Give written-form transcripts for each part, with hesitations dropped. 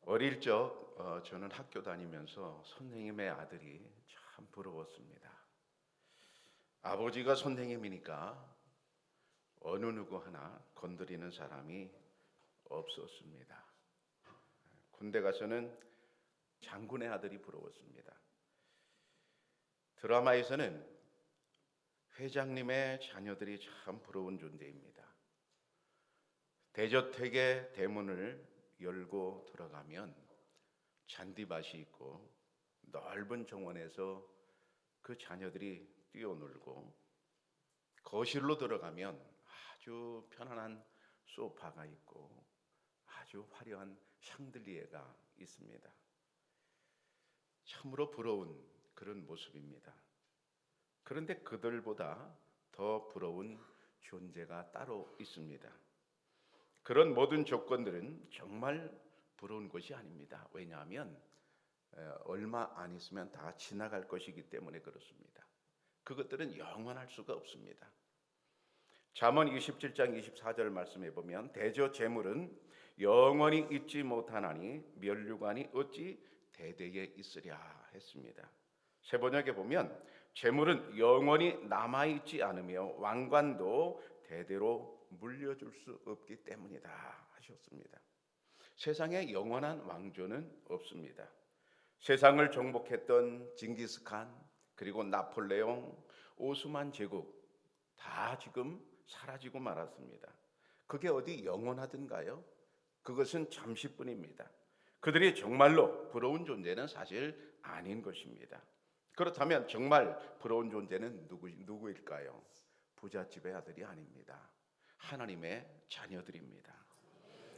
어릴 적 저는 학교 다니면서 선생님의 아들이 참 부러웠습니다. 아버지가 선생님이니까 어느 누구 하나 건드리는 사람이 없었습니다. 군대 가서는 장군의 아들이 부러웠습니다. 드라마에서는 회장님의 자녀들이 참 부러운 존재입니다. 대저택의 대문을 열고 들어가면 잔디밭이 있고 넓은 정원에서 그 자녀들이 뛰어놀고, 거실로 들어가면 아주 편안한 소파가 있고 아주 화려한 샹들리에가 있습니다. 참으로 부러운 그런 모습입니다. 그런데 그들보다 더 부러운 존재가 따로 있습니다. 그런 모든 조건들은 정말 부러운 것이 아닙니다. 왜냐하면 얼마 안 있으면 다 지나갈 것이기 때문에 그렇습니다. 그것들은 영원할 수가 없습니다. 잠언 27장 24절 말씀해 보면 대저 재물은 영원히 있지 못하나니 면류관이 어찌 대대에 있으랴 했습니다. 새 번역에 보면 재물은 영원히 남아있지 않으며 왕관도 대대로 물려줄 수 없기 때문이다 하셨습니다. 세상에 영원한 왕조는 없습니다. 세상을 정복했던 징기스칸, 그리고 나폴레옹, 오스만 제국 다 지금 사라지고 말았습니다. 그게 어디 영원하든가요? 그것은 잠시뿐입니다. 그들이 정말로 부러운 존재는 사실 아닌 것입니다. 그렇다면 정말 부러운 존재는 누구일까요? 부잣집의 아들이 아닙니다. 하나님의 자녀들입니다.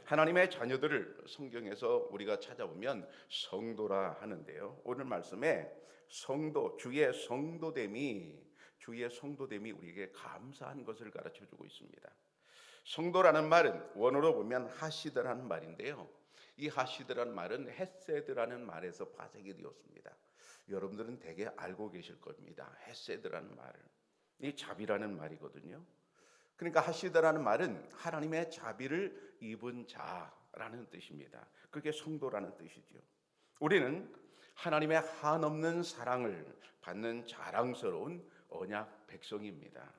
하나님의 자녀들을 성경에서 우리가 찾아보면 성도라 하는데요, 오늘 말씀에 성도, 주의 성도됨이 우리에게 감사한 것을 가르쳐주고 있습니다. 성도라는 말은 원어로 보면 하시드라는 말인데요, 이 하시드라는 말은 헤세드라는 말에서 파생이 되었습니다. 여러분들은 대개 알고 계실 겁니다. 헤세드라는 말을, 이 자비라는 말이거든요. 그러니까 하시드라는 말은 하나님의 자비를 입은 자라는 뜻입니다. 그게 성도라는 뜻이죠. 우리는 하나님의 한없는 사랑을 받는 자랑스러운 언약 백성입니다.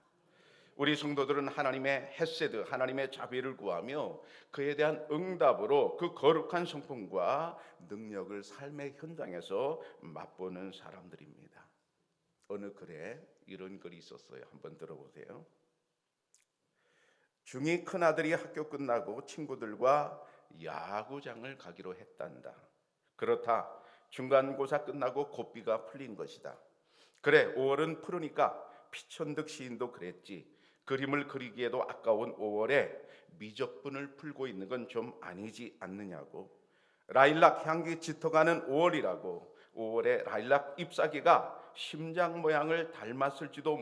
우리 성도들은 하나님의 헤세드, 하나님의 자비를 구하며 그에 대한 응답으로 그 거룩한 성품과 능력을 삶의 현장에서 맛보는 사람들입니다. 어느 글에 이런 글이 있었어요. 한번 들어보세요. 중2 큰아들이 학교 끝나고 친구들과 야구장을 가기로 했단다. 그렇다. 중간고사 끝나고 고비가 풀린 것이다. 그래, 5월은 푸르니까 피천득 시인도 그랬지. 그림을 그리기에도 아까운 5월에 미적분을 풀고 있는 건 좀 아니지 않느냐고. 라일락 향기 짙어가는 5월이라고. 5월에 라일락 잎사귀가 심장 모양을 닮았는지도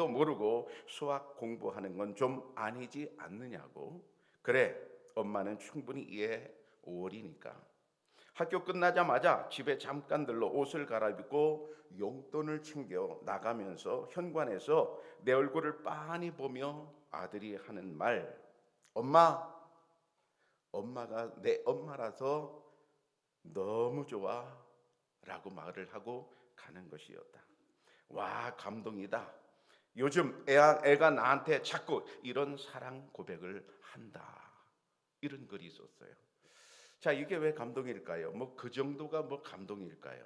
모르고 수학 공부하는 건 좀 아니지 않느냐고. 그래, 엄마는 충분히 이해해. 5월이니까. 학교 끝나자마자 집에 잠깐 들러 옷을 갈아입고 용돈을 챙겨 나가면서 현관에서 내 얼굴을 빤히 보며 아들이 하는 말, 엄마가 내 엄마라서 너무 좋아 라고 말을 하고 가는 것이었다. 와, 감동이다. 요즘 애가 나한테 자꾸 이런 사랑 고백을 한다. 이런 글이 있었어요. 자, 이게 왜 감동일까요? 그 정도가 감동일까요?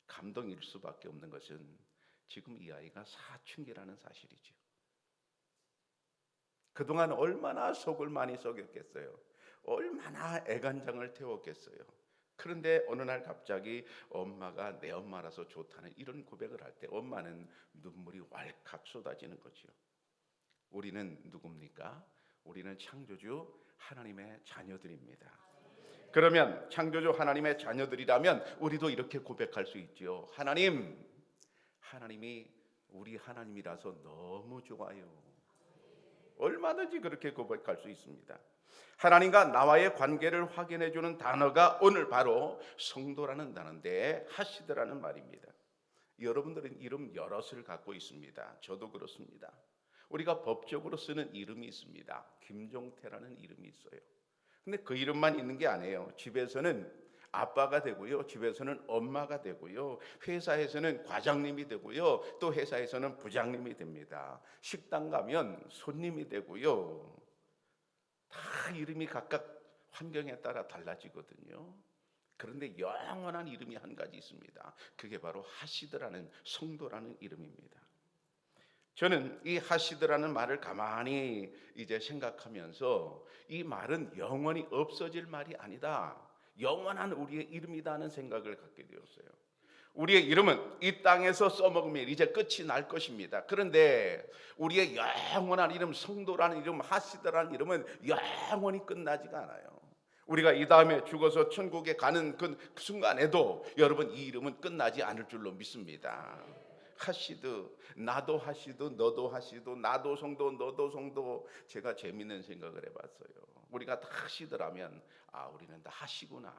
감동일 수밖에 없는 것은 지금 이 아이가 사춘기라는 사실이죠. 그동안 얼마나 속을 많이 썩였겠어요. 얼마나 애간장을 태웠겠어요. 그런데 어느 날 갑자기 엄마가 내 엄마라서 좋다는 이런 고백을 할 때 엄마는 눈물이 왈칵 쏟아지는 거죠. 우리는 누굽니까? 우리는 창조주 하나님의 자녀들입니다. 그러면 창조주 하나님의 자녀들이라면 우리도 이렇게 고백할 수 있죠. 하나님이 우리 하나님이라서 너무 좋아요. 얼마든지 그렇게 고백할 수 있습니다. 하나님과 나와의 관계를 확인해 주는 단어가 오늘 바로 성도라는 단어인데 하시드라는 말입니다. 여러분들은 이름 여럿을 갖고 있습니다. 저도 그렇습니다. 우리가 법적으로 쓰는 이름이 있습니다. 김종태라는 이름이 있어요. 근데 그 이름만 있는 게 아니에요. 집에서는 아빠가 되고요, 집에서는 엄마가 되고요, 회사에서는 과장님이 되고요, 또 회사에서는 부장님이 됩니다. 식당 가면 손님이 되고요. 다 이름이 각각 환경에 따라 달라지거든요. 그런데 영원한 이름이 한 가지 있습니다. 그게 바로 하시드라는 성도라는 이름입니다. 저는 이 하시드라는 말을 가만히 이제 생각하면서 이 말은 영원히 없어질 말이 아니다, 영원한 우리의 이름이다 하는 생각을 갖게 되었어요. 우리의 이름은 이 땅에서 써먹으면 이제 끝이 날 것입니다. 그런데 우리의 영원한 이름, 성도라는 이름, 하시드라는 이름은 영원히 끝나지가 않아요. 우리가 이 다음에 죽어서 천국에 가는 그 순간에도 여러분 이 이름은 끝나지 않을 줄로 믿습니다. 하시드, 나도 하시드, 너도 하시드, 나도 성도, 너도 성도. 제가 재밌는 생각을 해봤어요. 우리가 다 하시드라면 우리는 다 하시구나.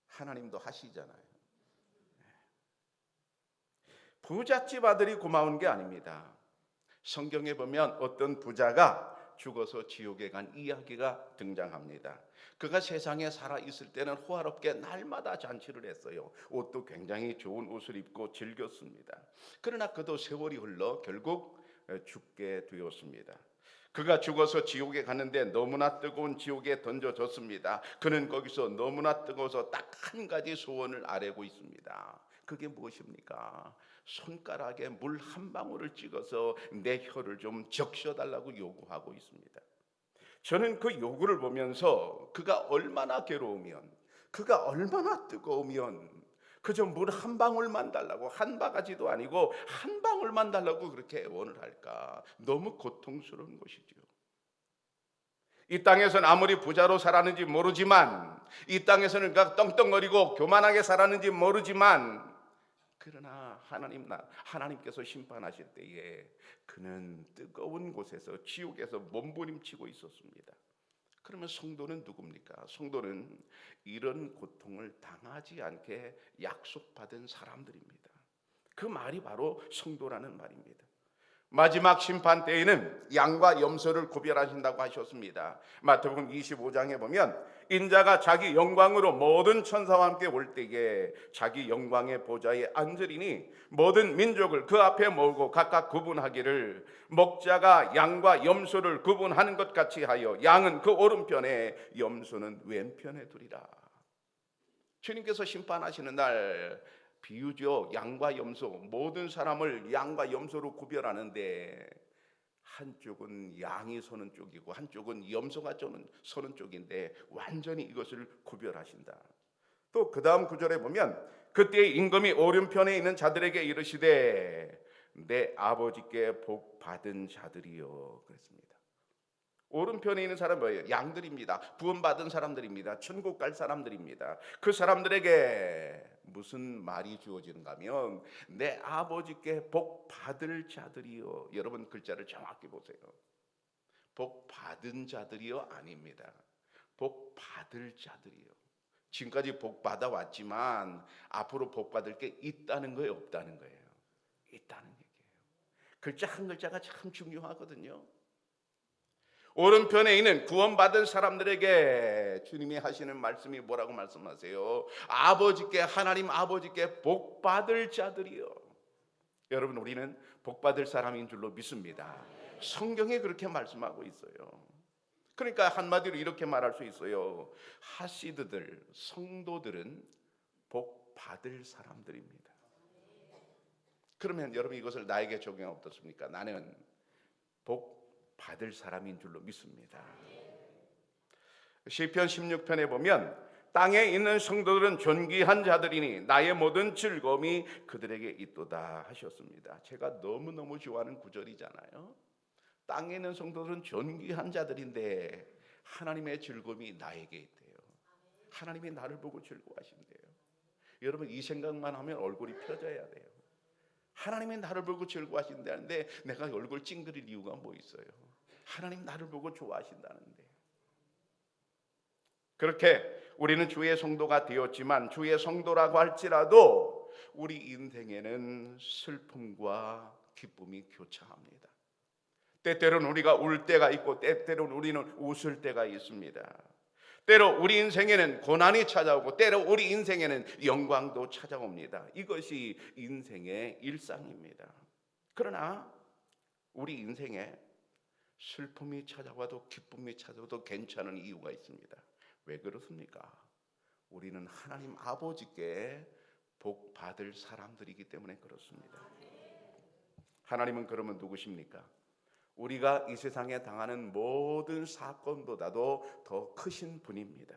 하나님도 하시잖아요. 부잣집 아들이 고마운 게 아닙니다. 성경에 보면 어떤 부자가 죽어서 지옥에 간 이야기가 등장합니다. 그가 세상에 살아 있을 때는 호화롭게 날마다 잔치를 했어요. 옷도 굉장히 좋은 옷을 입고 즐겼습니다. 그러나 그도 세월이 흘러 결국 죽게 되었습니다. 그가 죽어서 지옥에 가는데 너무나 뜨거운 지옥에 던져졌습니다. 그는 거기서 너무나 뜨거워서 딱 한 가지 소원을 아뢰고 있습니다. 그게 무엇입니까? 손가락에 물 한 방울을 찍어서 내 혀를 좀 적셔달라고 요구하고 있습니다. 저는 그 요구를 보면서 그가 얼마나 괴로우면, 그가 얼마나 뜨거우면 그저 물 한 방울만 달라고, 한 바가지도 아니고 한 방울만 달라고 그렇게 애원을 할까? 너무 고통스러운 것이죠. 이 땅에서는 아무리 부자로 살았는지 모르지만, 이 땅에서는 그가 떵떵거리고 교만하게 살았는지 모르지만, 그러나 하나님께서 심판하실 때에 그는 뜨거운 곳에서, 지옥에서 몸부림치고 있었습니다. 그러면 성도는 누굽니까? 성도는 이런 고통을 당하지 않게 약속받은 사람들입니다. 그 말이 바로 성도라는 말입니다. 마지막 심판 때에는 양과 염소를 구별하신다고 하셨습니다. 마태복음 25장에 보면 인자가 자기 영광으로 모든 천사와 함께 올 때에 자기 영광의 보좌에 앉으리니 모든 민족을 그 앞에 모으고 각각 구분하기를 목자가 양과 염소를 구분하는 것 같이 하여 양은 그 오른편에 염소는 왼편에 두리라. 주님께서 심판하시는 날 비유죠. 양과 염소, 모든 사람을 양과 염소로 구별하는데 한쪽은 양이 서는 쪽이고 한쪽은 염소가 서는 쪽인데 완전히 이것을 구별하신다. 또 그 다음 구절에 보면 그때 임금이 오른편에 있는 자들에게 이르시되 내 아버지께 복 받은 자들이여 그랬습니다. 오른편에 있는 사람은 뭐예요? 양들입니다. 구원받은 사람들입니다. 천국 갈 사람들입니다. 그 사람들에게 무슨 말이 주어지는가 하면 내 아버지께 복 받을 자들이요. 여러분 글자를 정확히 보세요. 복 받은 자들이요 아닙니다. 복 받을 자들이요. 지금까지 복 받아 왔지만 앞으로 복 받을 게 있다는 거예요, 없다는 거예요? 있다는 얘기예요. 글자 한 글자가 참 중요하거든요. 오른편에 있는 구원받은 사람들에게 주님이 하시는 말씀이 뭐라고 말씀하세요? 아버지께, 하나님 아버지께 복 받을 자들이요. 여러분 우리는 복 받을 사람인 줄로 믿습니다. 성경에 그렇게 말씀하고 있어요. 그러니까 한마디로 이렇게 말할 수 있어요. 하시드들, 성도들은 복 받을 사람들입니다. 그러면 여러분 이것을 나에게 적용 어떻습니까? 나는 복 받을 사람인 줄로 믿습니다. 시편 16편에 보면 땅에 있는 성도들은 존귀한 자들이니 나의 모든 즐거움이 그들에게 있도다 하셨습니다. 제가 너무너무 좋아하는 구절이잖아요. 땅에 있는 성도들은 존귀한 자들인데 하나님의 즐거움이 나에게 있대요. 하나님이 나를 보고 즐거워하신대요. 여러분 이 생각만 하면 얼굴이 펴져야 돼요. 하나님이 나를 보고 즐거워하신다는데 내가 얼굴 찡그릴 이유가 뭐 있어요? 하나님 나를 보고 좋아하신다는데. 그렇게 우리는 주의 성도가 되었지만 주의 성도라고 할지라도 우리 인생에는 슬픔과 기쁨이 교차합니다. 때때로는 우리가 울 때가 있고 때때로는 우리는 웃을 때가 있습니다. 때로 우리 인생에는 고난이 찾아오고 때로 우리 인생에는 영광도 찾아옵니다. 이것이 인생의 일상입니다. 그러나 우리 인생에 슬픔이 찾아와도 기쁨이 찾아와도 괜찮은 이유가 있습니다. 왜 그렇습니까? 우리는 하나님 아버지께 복 받을 사람들이기 때문에 그렇습니다. 하나님은 그러면 누구십니까? 우리가 이 세상에 당하는 모든 사건보다도 더 크신 분입니다.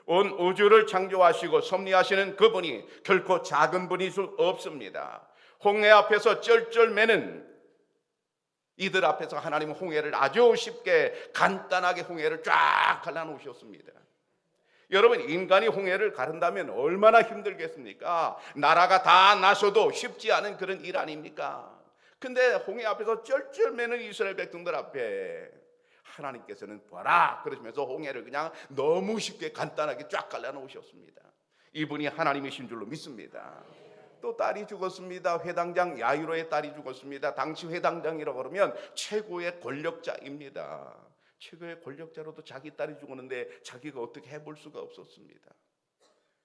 온 우주를 창조하시고 섭리하시는 그분이 결코 작은 분일 수 없습니다. 홍해 앞에서 쩔쩔매는 이들 앞에서 하나님은 홍해를 아주 쉽게 간단하게 홍해를 쫙 갈라놓으셨습니다. 여러분, 인간이 홍해를 가른다면 얼마나 힘들겠습니까? 나라가 다 나서도 쉽지 않은 그런 일 아닙니까? 근데 홍해 앞에서 쩔쩔매는 이스라엘 백성들 앞에 하나님께서는 봐라 그러시면서 홍해를 그냥 너무 쉽게 간단하게 쫙 갈라놓으셨습니다. 이분이 하나님이신 줄로 믿습니다. 또 딸이 죽었습니다. 회당장 야이로의 딸이 죽었습니다. 당시 회당장이라고 그러면 최고의 권력자입니다. 최고의 권력자로도 자기 딸이 죽었는데 자기가 어떻게 해볼 수가 없었습니다.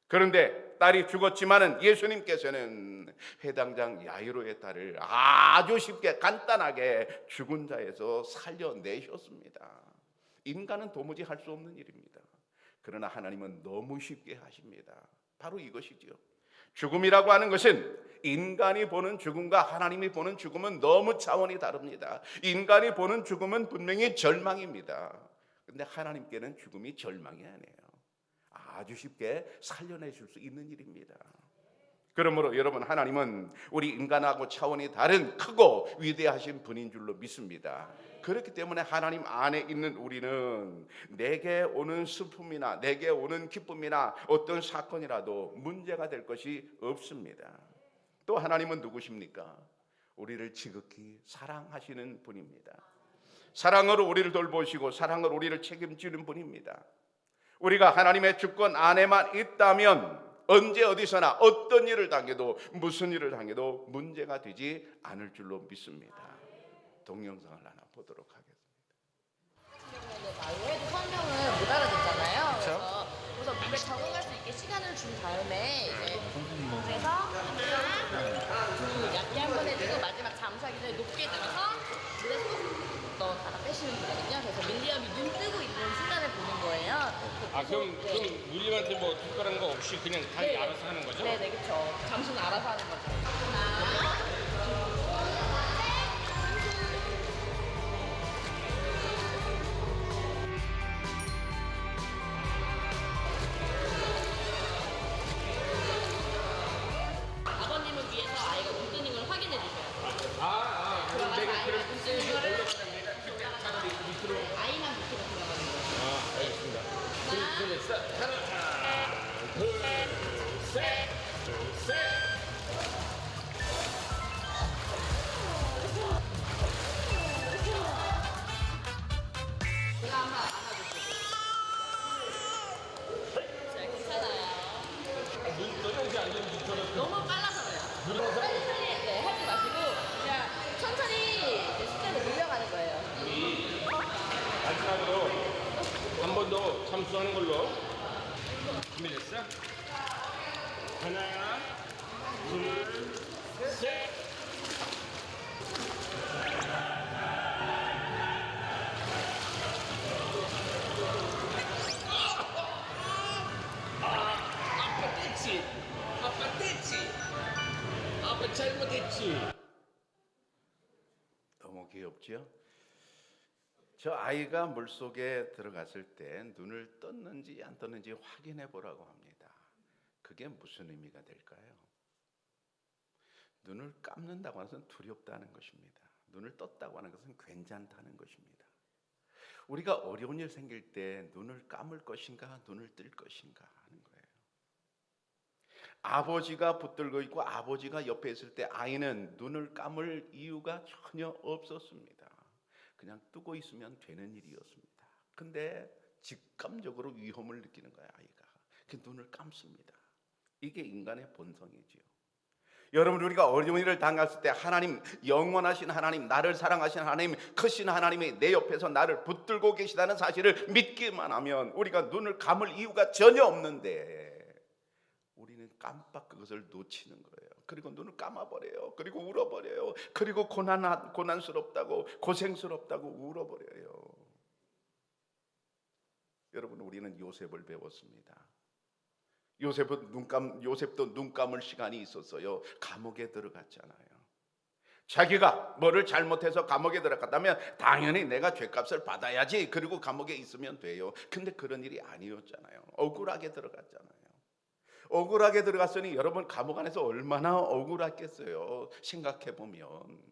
그런데 딸이 죽었지만은 예수님께서는 회당장 야이로의 딸을 아주 쉽게 간단하게 죽은 자에서 살려내셨습니다. 인간은 도무지 할 수 없는 일입니다. 그러나 하나님은 너무 쉽게 하십니다. 바로 이것이죠. 죽음이라고 하는 것은 인간이 보는 죽음과 하나님이 보는 죽음은 너무 차원이 다릅니다. 인간이 보는 죽음은 분명히 절망입니다. 그런데 하나님께는 죽음이 절망이 아니에요. 아주 쉽게 살려내실 수 있는 일입니다. 그러므로 여러분, 하나님은 우리 인간하고 차원이 다른 크고 위대하신 분인 줄로 믿습니다. 그렇기 때문에 하나님 안에 있는 우리는 내게 오는 슬픔이나 내게 오는 기쁨이나 어떤 사건이라도 문제가 될 것이 없습니다. 또 하나님은 누구십니까? 우리를 지극히 사랑하시는 분입니다. 사랑으로 우리를 돌보시고 사랑으로 우리를 책임지는 분입니다. 우리가 하나님의 주권 안에만 있다면 언제 어디서나 어떤 일을 당해도 무슨 일을 당해도 문제가 되지 않을 줄로 믿습니다. 동영상을 하나 보도록 하겠습니다. 말로해도 설명을 못 알아듣잖아요. 그래서 물에 적응할 수 있게 시간을 준 다음에 이제 그래서 얇게 한 번 해주고 마지막 잠수하기 전에 높게 들어서 물에 쏙 넣었다가 빼시는 거거든요. 그래서 윌리엄이 눈 뜨고 있는 순간을 보는 거예요. 그럼 윌리엄한테 뭐 특별한 거 없이 그냥 다 네. 알아서 하는 거죠? 네네, 그렇죠. 잠수는 알아서 하는 거죠. 하나, 아버님을 위해서 아이가 눈 뜨는 걸 확인해 주셔요. 들어가서 아이가 눈 뜨는 거를 아이만 밑으로 들어가는 거예요. 알겠습니다. 제가 한번 안아주시고. 자, 괜찮아요. 너무 빨라서 그래요. 빨리 네, 하지 마시고 그냥 천천히 이제 숫자로 늘려가는 거예요. 마지막으로 한 번 더 참수하는 걸로. 준비됐어? 하나, 둘, 셋. 아빠 뗐지? 아빠 뗐지? 아빠 잘못했지? 너무 귀엽죠? 저 아이가 물속에 들어갔을 때 눈을 떴는지 안 떴는지 확인해 보라고 합니다. 그게 무슨 의미가 될까요? 눈을 감는다고 하는 것은 두렵다는 것입니다. 눈을 떴다고 하는 것은 괜찮다는 것입니다. 우리가 어려운 일 생길 때 눈을 감을 것인가 눈을 뜰 것인가 하는 거예요. 아버지가 붙들고 있고 아버지가 옆에 있을 때 아이는 눈을 감을 이유가 전혀 없었습니다. 그냥 뜨고 있으면 되는 일이었습니다. 근데 직감적으로 위험을 느끼는 거야, 아이가. 그 눈을 감습니다. 이게 인간의 본성이지요. 여러분, 우리가 어려운 일을 당했을 때 하나님, 영원하신 하나님, 나를 사랑하신 하나님, 크신 하나님이 내 옆에서 나를 붙들고 계시다는 사실을 믿기만 하면 우리가 눈을 감을 이유가 전혀 없는데 우리는 깜빡 그것을 놓치는 거예요. 그리고 눈을 감아버려요. 그리고 울어버려요. 그리고 고난스럽다고, 고생스럽다고 울어버려요. 여러분, 우리는 요셉을 배웠습니다. 요셉도 눈 감을 시간이 있었어요. 감옥에 들어갔잖아요. 자기가 뭐를 잘못해서 감옥에 들어갔다면 당연히 내가 죄값을 받아야지, 그리고 감옥에 있으면 돼요. 근데 그런 일이 아니었잖아요. 억울하게 들어갔잖아요. 억울하게 들어갔으니 여러분, 감옥 안에서 얼마나 억울했겠어요, 생각해 보면.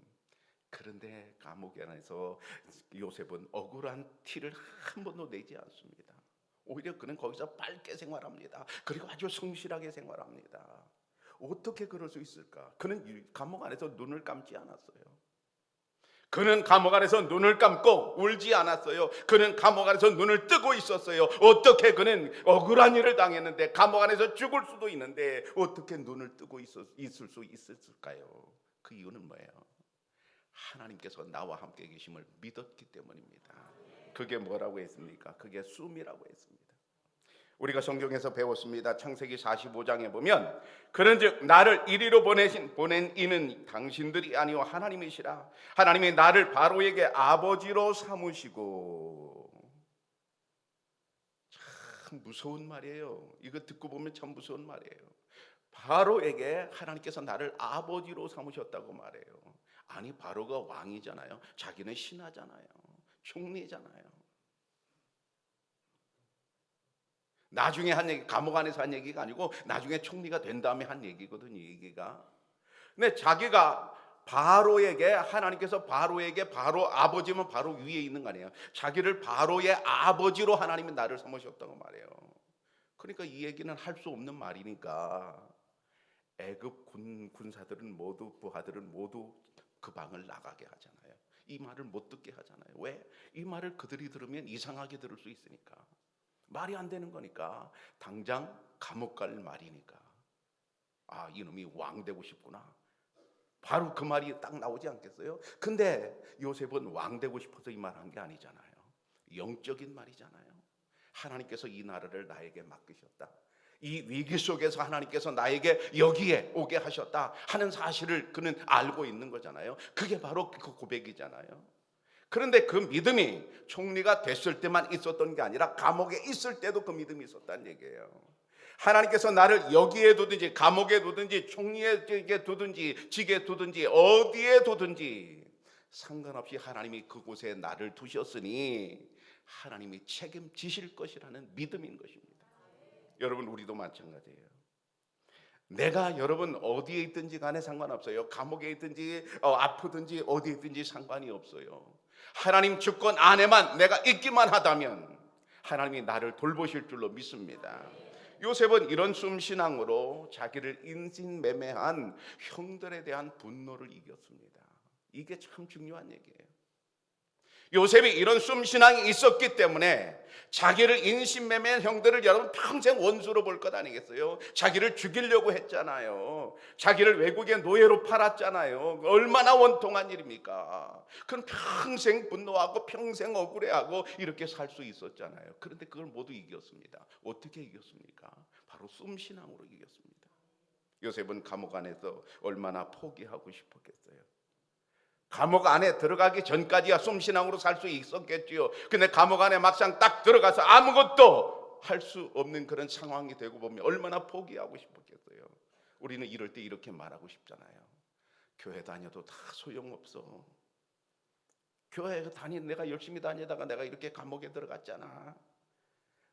그런데 감옥 안에서 요셉은 억울한 티를 한 번도 내지 않습니다. 오히려 그는 거기서 밝게 생활합니다. 그리고 아주 성실하게 생활합니다. 어떻게 그럴 수 있을까? 그는 감옥 안에서 눈을 감지 않았어요. 그는 감옥 안에서 눈을 감고 울지 않았어요. 그는 감옥 안에서 눈을 뜨고 있었어요. 어떻게 그는 억울한 일을 당했는데, 감옥 안에서 죽을 수도 있는데 어떻게 눈을 뜨고 있을 수 있었을까요? 그 이유는 뭐예요? 하나님께서 나와 함께 계심을 믿었기 때문입니다. 그게 뭐라고 했습니까? 그게 숨이라고 했습니다. 우리가 성경에서 배웠습니다. 창세기 45장에 보면 그런즉 나를 이리로 보낸 이는 당신들이 아니요 하나님이시라. 하나님이 나를 바로에게 아버지로 삼으시고. 참 무서운 말이에요. 이거 듣고 보면 참 무서운 말이에요. 바로에게 하나님께서 나를 아버지로 삼으셨다고 말해요. 아니, 바로가 왕이잖아요. 자기는 신하잖아요. 총리잖아요. 나중에 한 얘기, 감옥 안에서 한 얘기가 아니고 나중에 총리가 된 다음에 한 얘기거든요, 이 얘기가. 근데 자기가 바로에게, 하나님께서 바로에게, 바로 아버지면 바로 위에 있는 거 아니에요. 자기를 바로의 아버지로 하나님이 나를 삼으셨다고 말해요. 그러니까 이 얘기는 할 수 없는 말이니까 애굽 군사들은 모두, 부하들은 모두 그 방을 나가게 하잖아요. 이 말을 못 듣게 하잖아요. 왜? 이 말을 그들이 들으면 이상하게 들을 수 있으니까. 말이 안 되는 거니까. 당장 감옥 갈 말이니까. 아, 이놈이 왕 되고 싶구나. 바로 그 말이 딱 나오지 않겠어요? 근데 요셉은 왕 되고 싶어서 이 말한 게 아니잖아요. 영적인 말이잖아요. 하나님께서 이 나라를 나에게 맡기셨다. 이 위기 속에서 하나님께서 나에게 여기에 오게 하셨다 하는 사실을 그는 알고 있는 거잖아요. 그게 바로 그 고백이잖아요. 그런데 그 믿음이 총리가 됐을 때만 있었던 게 아니라 감옥에 있을 때도 그 믿음이 있었다는 얘기예요. 하나님께서 나를 여기에 두든지, 감옥에 두든지, 총리에 두든지, 직에 두든지, 어디에 두든지 상관없이 하나님이 그곳에 나를 두셨으니 하나님이 책임지실 것이라는 믿음인 것입니다. 여러분, 우리도 마찬가지예요. 내가 여러분 어디에 있든지 간에 상관없어요. 감옥에 있든지 아프든지 어디에 있든지 상관이 없어요. 하나님 주권 안에만 내가 있기만 하다면 하나님이 나를 돌보실 줄로 믿습니다. 요셉은 이런 숨신앙으로 자기를 인신매매한 형들에 대한 분노를 이겼습니다. 이게 참 중요한 얘기예요. 요셉이 이런 숨신앙이 있었기 때문에 자기를 인신매매한 형들을 여러분 평생 원수로 볼 것 아니겠어요? 자기를 죽이려고 했잖아요. 자기를 외국의 노예로 팔았잖아요. 얼마나 원통한 일입니까? 그럼 평생 분노하고 평생 억울해하고 이렇게 살 수 있었잖아요. 그런데 그걸 모두 이겼습니다. 어떻게 이겼습니까? 바로 숨신앙으로 이겼습니다. 요셉은 감옥 안에서 얼마나 포기하고 싶었겠어요. 감옥 안에 들어가기 전까지야 숨신앙으로 살 수 있었겠지요. 근데 감옥 안에 막상 딱 들어가서 아무것도 할 수 없는 그런 상황이 되고 보면 얼마나 포기하고 싶었겠어요. 우리는 이럴 때 이렇게 말하고 싶잖아요. 교회 다녀도 다 소용없어. 교회 내가 열심히 다니다가 내가 이렇게 감옥에 들어갔잖아.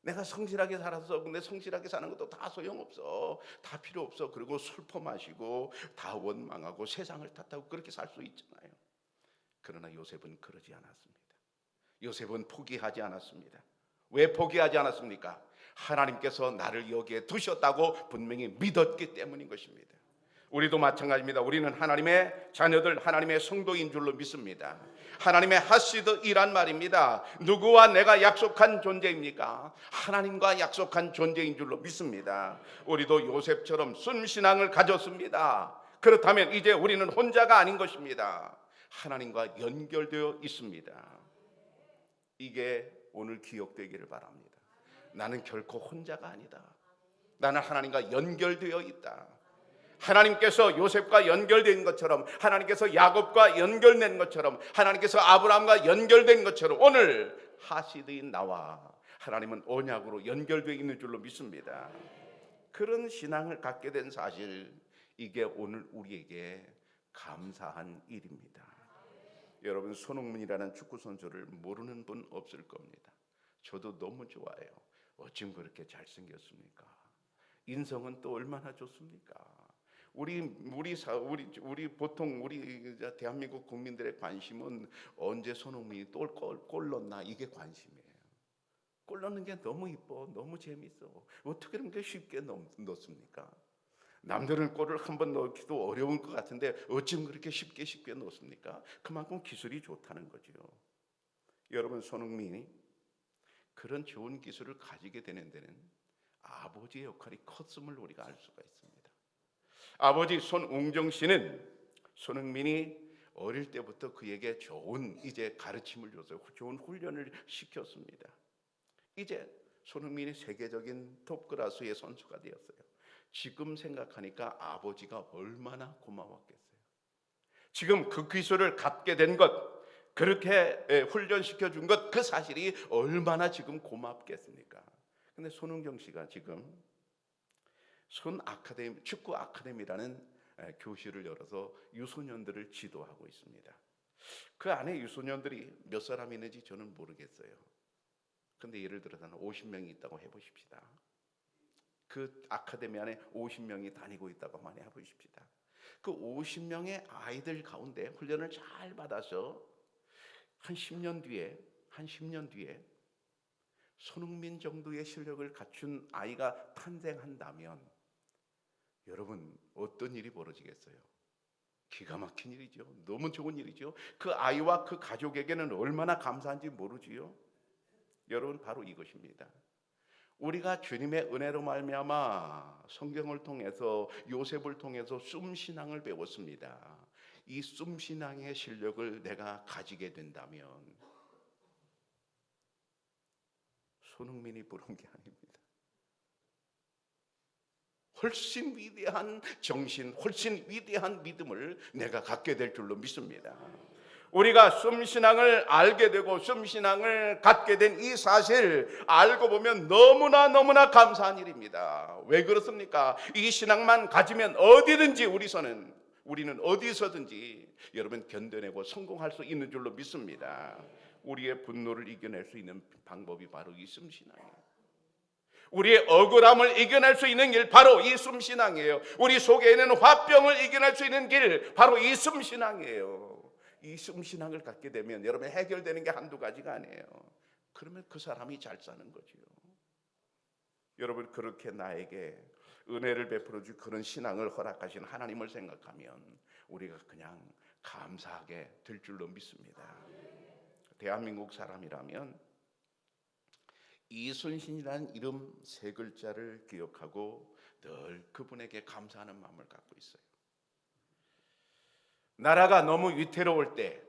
내가 성실하게 살았어. 근데 성실하게 사는 것도 다 소용없어. 다 필요 없어. 그리고 술 퍼마시고 다 원망하고 세상을 탓하고 그렇게 살 수 있잖아요. 그러나 요셉은 그러지 않았습니다. 요셉은 포기하지 않았습니다. 왜 포기하지 않았습니까? 하나님께서 나를 여기에 두셨다고 분명히 믿었기 때문인 것입니다. 우리도 마찬가지입니다. 우리는 하나님의 자녀들, 하나님의 성도인 줄로 믿습니다. 하나님의 하시드이란 말입니다. 누구와 내가 약속한 존재입니까? 하나님과 약속한 존재인 줄로 믿습니다. 우리도 요셉처럼 순신앙을 가졌습니다. 그렇다면 이제 우리는 혼자가 아닌 것입니다. 하나님과 연결되어 있습니다. 이게 오늘 기억되기를 바랍니다. 나는 결코 혼자가 아니다. 나는 하나님과 연결되어 있다. 하나님께서 요셉과 연결된 것처럼, 하나님께서 야곱과 연결된 것처럼, 하나님께서 아브라함과 연결된 것처럼 오늘 하시드인 나와 하나님은 언약으로 연결되어 있는 줄로 믿습니다. 그런 신앙을 갖게 된 사실, 이게 오늘 우리에게 감사한 일입니다. 여러분, 손흥민이라는 축구 선수를 모르는 분 없을 겁니다. 저도 너무 좋아해요. 어쩜 그렇게 잘생겼습니까? 인성은 또 얼마나 좋습니까? 우리 보통 우리 대한민국 국민들의 관심은 언제 손흥민이 또 골 넣나, 이게 관심이에요. 골 넣는 게 너무 이뻐, 너무 재밌어. 어떻게 그렇게 쉽게 넣습니까? 남들은 골을 한 번 넣기도 어려운 것 같은데 어쩜 그렇게 쉽게 넣습니까? 그만큼 기술이 좋다는 거죠. 여러분, 손흥민이 그런 좋은 기술을 가지게 되는 데는 아버지의 역할이 컸음을 우리가 알 수가 있습니다. 아버지 손웅정 씨는 손흥민이 어릴 때부터 그에게 좋은 이제 가르침을 줘서 좋은 훈련을 시켰습니다. 이제 손흥민이 세계적인 톱클래스의 선수가 되었어요. 지금 생각하니까 아버지가 얼마나 고마웠겠어요. 지금 그 기술을 갖게 된 것, 그렇게 훈련시켜 준 것, 그 사실이 얼마나 지금 고맙겠습니까? 근데 손흥정 씨가 지금 축구 아카데미라는 교실을 열어서 유소년들을 지도하고 있습니다. 그 안에 유소년들이 몇 사람 있는지 저는 모르겠어요. 근데 예를 들어서 50명이 있다고 해보십시다. 그 아카데미 안에 50명이 다니고 있다고 많이 해보십시다. 그 50명의 아이들 가운데 훈련을 잘 받아서 한 10년 뒤에 손흥민 정도의 실력을 갖춘 아이가 탄생한다면 여러분, 어떤 일이 벌어지겠어요? 기가 막힌 일이죠. 너무 좋은 일이죠. 그 아이와 그 가족에게는 얼마나 감사한지 모르지요. 여러분, 바로 이것입니다. 우리가 주님의 은혜로 말미암아 성경을 통해서, 요셉을 통해서 숨신앙을 배웠습니다. 이 숨신앙의 실력을 내가 가지게 된다면 손흥민이 부른 게 아닙니다. 훨씬 위대한 정신, 훨씬 위대한 믿음을 내가 갖게 될 줄로 믿습니다. 우리가 숨신앙을 알게 되고 숨신앙을 갖게 된 이 사실, 알고 보면 너무나 감사한 일입니다. 왜 그렇습니까? 이 신앙만 가지면 어디든지 우리는 어디서든지 여러분 견뎌내고 성공할 수 있는 줄로 믿습니다. 우리의 분노를 이겨낼 수 있는 방법이 바로 이 숨신앙이에요. 우리의 억울함을 이겨낼 수 있는 길, 바로 이 숨신앙이에요. 우리 속에 있는 화병을 이겨낼 수 있는 길, 바로 이 숨신앙이에요. 이 숨신앙을 갖게 되면 여러분, 해결되는 게 한두 가지가 아니에요. 그러면 그 사람이 잘 사는 거죠. 여러분, 그렇게 나에게 은혜를 베풀어 줄 그런 신앙을 허락하신 하나님을 생각하면 우리가 그냥 감사하게 될 줄로 믿습니다. 대한민국 사람이라면 이순신이라는 이름 3글자를 기억하고 늘 그분에게 감사하는 마음을 갖고 있어요. 나라가 너무 위태로울 때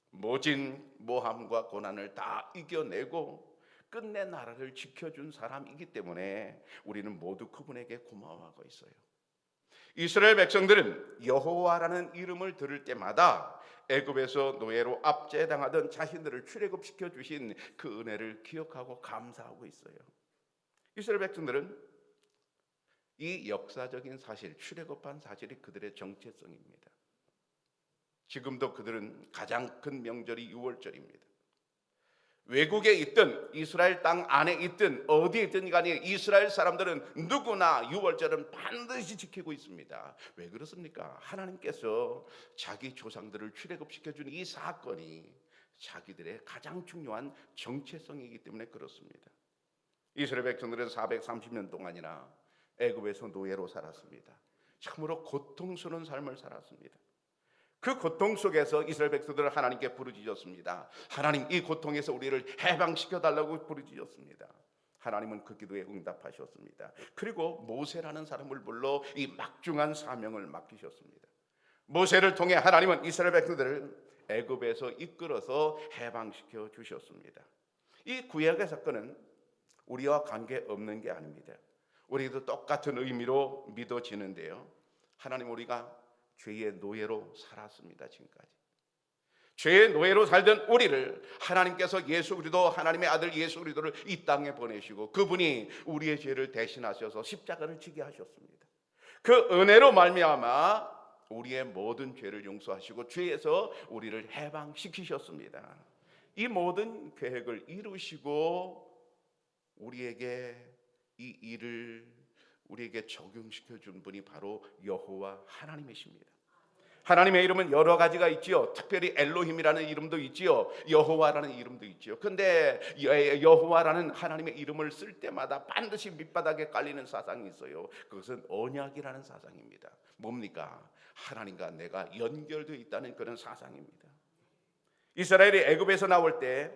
모진 모함과 고난을 다 이겨내고 끝내 나라를 지켜준 사람이기 때문에 우리는 모두 그분에게 고마워하고 있어요. 이스라엘 백성들은 여호와라는 이름을 들을 때마다 애굽에서 노예로 압제당하던 자신들을 출애굽시켜 주신 그 은혜를 기억하고 감사하고 있어요. 이스라엘 백성들은 이 역사적인 사실, 출애굽한 사실이 그들의 정체성입니다. 지금도 그들은 가장 큰 명절이 유월절입니다. 외국에 있든 이스라엘 땅 안에 있든 어디에 있든 간에 이스라엘 사람들은 누구나 유월절은 반드시 지키고 있습니다. 왜 그렇습니까? 하나님께서 자기 조상들을 출애굽시켜준 이 사건이 자기들의 가장 중요한 정체성이기 때문에 그렇습니다. 이스라엘 백성들은 430년 동안이나 애굽에서 노예로 살았습니다. 참으로 고통스러운 삶을 살았습니다. 그 고통 속에서 이스라엘 백성들은 하나님께 부르짖었습니다. 하나님, 이 고통에서 우리를 해방시켜 달라고 부르짖었습니다. 하나님은 그 기도에 응답하셨습니다. 그리고 모세라는 사람을 불러 이 막중한 사명을 맡기셨습니다. 모세를 통해 하나님은 이스라엘 백성들을 애굽에서 이끌어서 해방시켜 주셨습니다. 이 구약의 사건은 우리와 관계없는 게 아닙니다. 우리도 똑같은 의미로 믿어지는데요. 하나님, 우리가 죄의 노예로 살았습니다. 지금까지 죄의 노예로 살던 우리를 하나님께서 예수 그리스도, 하나님의 아들 예수 그리스도를 이 땅에 보내시고 그분이 우리의 죄를 대신하셔서 십자가를 지게 하셨습니다. 그 은혜로 말미암아 우리의 모든 죄를 용서하시고 죄에서 우리를 해방시키셨습니다. 이 모든 계획을 이루시고 우리에게 이 일을 우리에게 적용시켜 준 분이 바로 여호와 하나님이십니다. 하나님의 이름은 여러 가지가 있지요. 특별히 엘로힘이라는 이름도 있지요. 여호와라는 이름도 있지요. 근데 여호와라는 하나님의 이름을 쓸 때마다 반드시 밑바닥에 깔리는 사상이 있어요. 그것은 언약이라는 사상입니다. 뭡니까? 하나님과 내가 연결되어 있다는 그런 사상입니다. 이스라엘이 애굽에서 나올 때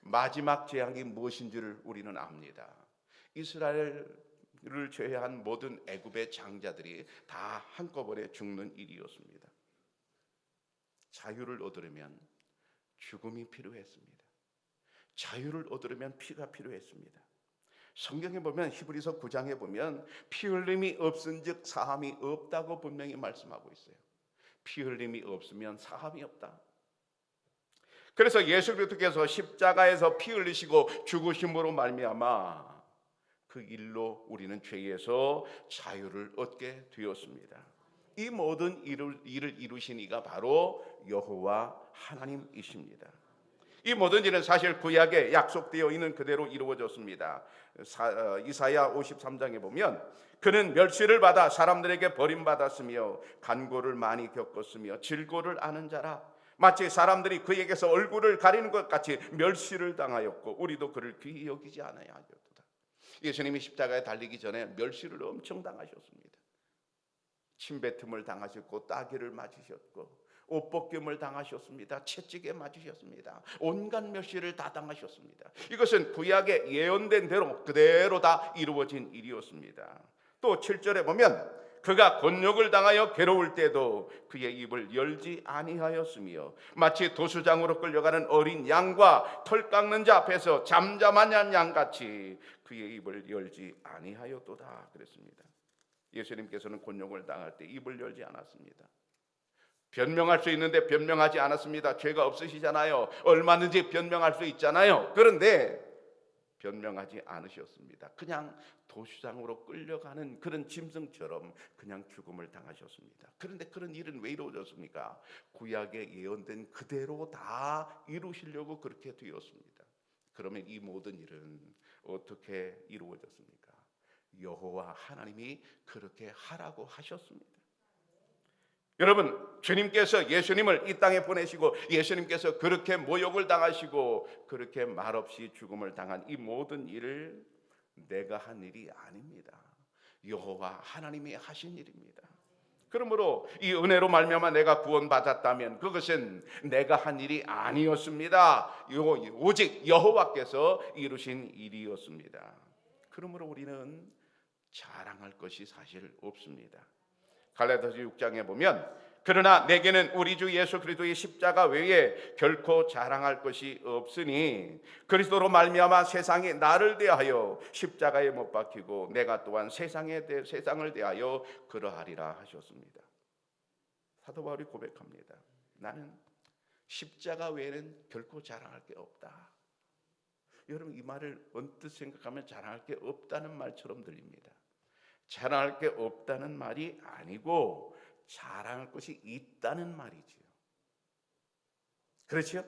마지막 재앙이 무엇인지를 우리는 압니다. 이스라엘을 제외한 모든 애굽의 장자들이 다 한꺼번에 죽는 일이었습니다. 자유를 얻으려면 죽음이 필요했습니다. 자유를 얻으려면 피가 필요했습니다. 성경에 보면 히브리서 9장에 보면 피 흘림이 없은즉 사함이 없다고 분명히 말씀하고 있어요. 피 흘림이 없으면 사함이 없다. 그래서 예수 그리스도께서 십자가에서 피 흘리시고 죽으심으로 말미암아 그 일로 우리는 죄에서 자유를 얻게 되었습니다. 이 모든 일을 이루신 이가 바로 여호와 하나님이십니다. 이 모든 일은 사실 구약에 약속되어 있는 그대로 이루어졌습니다. 이사야 53장에 보면 그는 멸시를 받아 사람들에게 버림받았으며 간고를 많이 겪었으며 질고를 아는 자라. 마치 사람들이 그에게서 얼굴을 가리는 것 같이 멸시를 당하였고 우리도 그를 귀히 여기지 않아야 하였도다. 예수님이 십자가에 달리기 전에 멸시를 엄청 당하셨습니다. 침뱉음을 당하셨고 따귀를 맞으셨고 옷벗김을 당하셨습니다. 채찍에 맞으셨습니다. 온갖 멸시를 다 당하셨습니다. 이것은 구약에 예언된 대로 그대로 다 이루어진 일이었습니다. 또 7절에 보면 그가 곤욕을 당하여 괴로울 때도 그의 입을 열지 아니하였으며 마치 도수장으로 끌려가는 어린 양과 털 깎는 자 앞에서 잠잠한 양같이 그의 입을 열지 아니하였도다 그랬습니다. 예수님께서는 곤욕을 당할 때 입을 열지 않았습니다. 변명할 수 있는데 변명하지 않았습니다. 죄가 없으시잖아요. 얼마든지 변명할 수 있잖아요. 그런데 변명하지 않으셨습니다. 그냥 도시장으로 끌려가는 그런 짐승처럼 그냥 죽음을 당하셨습니다. 그런데 그런 일은 왜 이루어졌습니까? 구약에 예언된 그대로 다 이루시려고 그렇게 되었습니다. 그러면 이 모든 일은 어떻게 이루어졌습니까? 여호와 하나님이 그렇게 하라고 하셨습니다. 여러분, 주님께서 예수님을 이 땅에 보내시고 예수님께서 그렇게 모욕을 당하시고 그렇게 말없이 죽음을 당한 이 모든 일을 내가 한 일이 아닙니다. 여호와 하나님이 하신 일입니다. 그러므로 이 은혜로 말미암아 내가 구원받았다면 그것은 내가 한 일이 아니었습니다. 오직 여호와께서 이루신 일이었습니다. 그러므로 우리는 자랑할 것이 사실 없습니다. 갈라디아서 6장에 보면 그러나 내게는 우리 주 예수 그리스도의 십자가 외에 결코 자랑할 것이 없으니 그리스도로 말미암아 세상이 나를 대하여 십자가에 못 박히고 내가 또한 세상을 대하여 그러하리라 하셨습니다. 사도 바울이 고백합니다. 나는 십자가 외에는 결코 자랑할 게 없다. 여러분, 이 말을 언뜻 생각하면 자랑할 게 없다는 말처럼 들립니다. 자랑할 게 없다는 말이 아니고 자랑할 것이 있다는 말이지요. 그렇죠?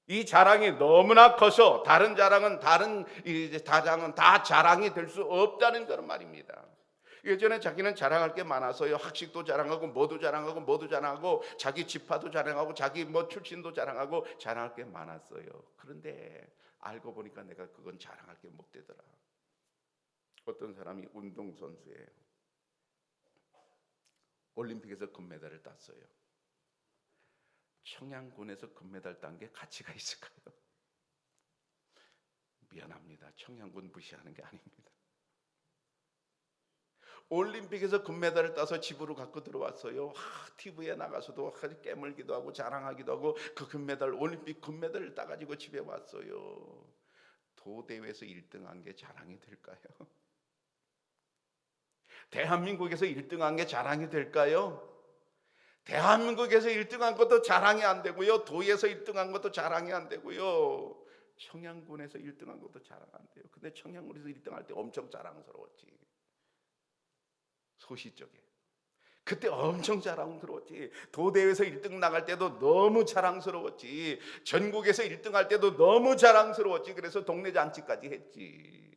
이 자랑이 너무나 커서 다른 자랑은 다 자랑이 될 수 없다는 그런 말입니다. 예전에 자기는 자랑할 게 많아서요. 학식도 자랑하고 뭐도 자랑하고 자기 지파도 자랑하고 자기 출신도 자랑하고 자랑할 게 많았어요. 그런데 알고 보니까 내가 그건 자랑할 게 못 되더라. 어떤 사람이 운동선수예요. 올림픽에서 금메달을 땄어요. 청양군에서 금메달 딴 게 가치가 있을까요? 미안합니다. 청양군 무시하는 게 아닙니다. 올림픽에서 금메달을 따서 집으로 갖고 들어왔어요. TV에 나가서도 깨물기도 하고 자랑하기도 하고 그 금메달, 올림픽 금메달을 따가지고 집에 왔어요. 도대회에서 1등한 게 자랑이 될까요? 대한민국에서 1등한 게 자랑이 될까요? 대한민국에서 1등한 것도 자랑이 안 되고요. 도에서 1등한 것도 자랑이 안 되고요. 청양군에서 1등한 것도 자랑 안 돼요. 근데 청양군에서 1등할 때 엄청 자랑스러웠지. 소시적에 그때 엄청 자랑스러웠지. 도대회에서 1등 나갈 때도 너무 자랑스러웠지. 전국에서 1등 할 때도 너무 자랑스러웠지. 그래서 동네 잔치까지 했지.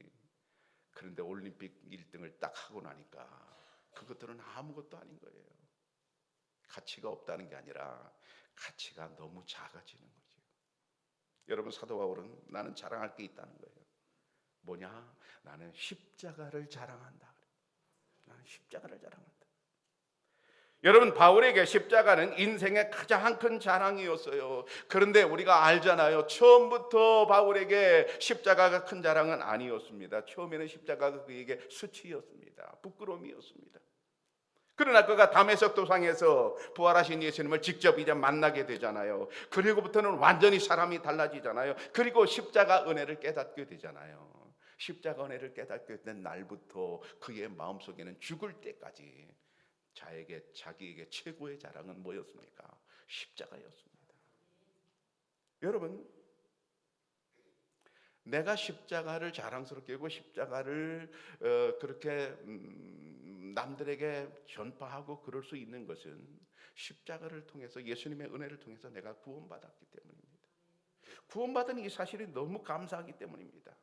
그런데 올림픽 1등을 딱 하고 나니까 그것들은 아무것도 아닌 거예요. 가치가 없다는 게 아니라 가치가 너무 작아지는 거죠. 여러분, 사도 바울은 나는 자랑할 게 있다는 거예요. 뭐냐? 나는 십자가를 자랑한다. 나는 십자가를 자랑한다. 여러분, 바울에게 십자가는 인생의 가장 큰 자랑이었어요. 그런데 우리가 알잖아요. 처음부터 바울에게 십자가가 큰 자랑은 아니었습니다. 처음에는 십자가가 그에게 수치였습니다. 부끄러움이었습니다. 그러나 그가 다메섹 도상에서 부활하신 예수님을 직접 이제 만나게 되잖아요. 그리고부터는 완전히 사람이 달라지잖아요. 그리고 십자가 은혜를 깨닫게 되잖아요. 십자가 은혜를 깨닫게 된 날부터 그의 마음속에는 죽을 때까지 자기에게 최고의 자랑은 뭐였습니까? 십자가였습니다. 여러분, 내가 십자가를 자랑스럽게 하고 십자가를 그렇게 남들에게 전파하고 그럴 수 있는 것은 십자가를 통해서, 예수님의 은혜를 통해서 내가 구원받았기 때문입니다. 구원받은 이 사실이 너무 감사하기 때문입니다.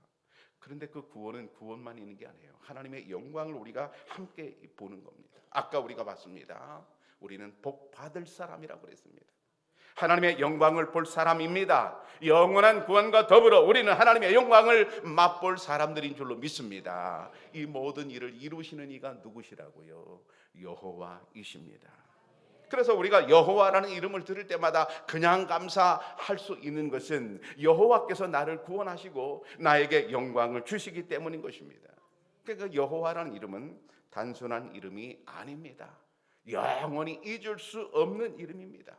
그런데 그 구원은 구원만 있는 게 아니에요. 하나님의 영광을 우리가 함께 보는 겁니다. 아까 우리가 봤습니다. 우리는 복 받을 사람이라고 그랬습니다. 하나님의 영광을 볼 사람입니다. 영원한 구원과 더불어 우리는 하나님의 영광을 맛볼 사람들인 줄로 믿습니다. 이 모든 일을 이루시는 이가 누구시라고요? 여호와이십니다. 그래서 우리가 여호와라는 이름을 들을 때마다 그냥 감사할 수 있는 것은 여호와께서 나를 구원하시고 나에게 영광을 주시기 때문인 것입니다. 그러니까 여호와라는 이름은 단순한 이름이 아닙니다. 영원히 잊을 수 없는 이름입니다.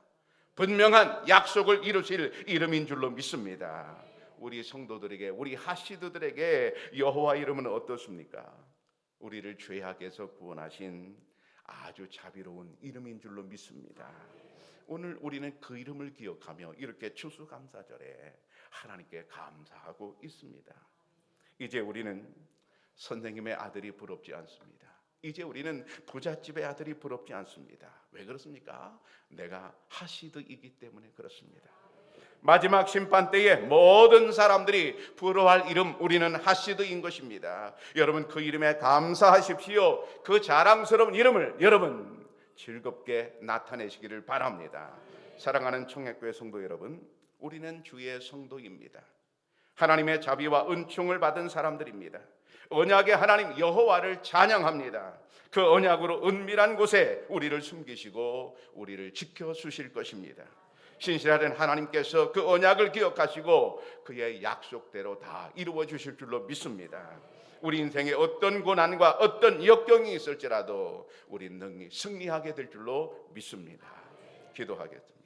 분명한 약속을 이루실 이름인 줄로 믿습니다. 우리 성도들에게, 우리 하시드들에게 여호와 이름은 어떻습니까? 우리를 죄악에서 구원하신 아주 자비로운 이름인 줄로 믿습니다. 오늘 우리는 그 이름을 기억하며 이렇게 추수감사절에 하나님께 감사하고 있습니다. 이제 우리는 선생님의 아들이 부럽지 않습니다. 이제 우리는 부잣집의 아들이 부럽지 않습니다. 왜 그렇습니까? 내가 하시드이기 때문에 그렇습니다. 마지막 심판 때에 모든 사람들이 부러워할 이름, 우리는 하시드인 것입니다. 여러분, 그 이름에 감사하십시오. 그 자랑스러운 이름을 여러분 즐겁게 나타내시기를 바랍니다. 사랑하는 청약교회 성도 여러분, 우리는 주의 성도입니다. 하나님의 자비와 은총을 받은 사람들입니다. 언약의 하나님 여호와를 찬양합니다. 그 언약으로 은밀한 곳에 우리를 숨기시고 우리를 지켜주실 것입니다. 신실하신 하나님께서 그 언약을 기억하시고 그의 약속대로 다 이루어 주실 줄로 믿습니다. 우리 인생에 어떤 고난과 어떤 역경이 있을지라도 우리 능히 승리하게 될 줄로 믿습니다. 기도하겠습니다.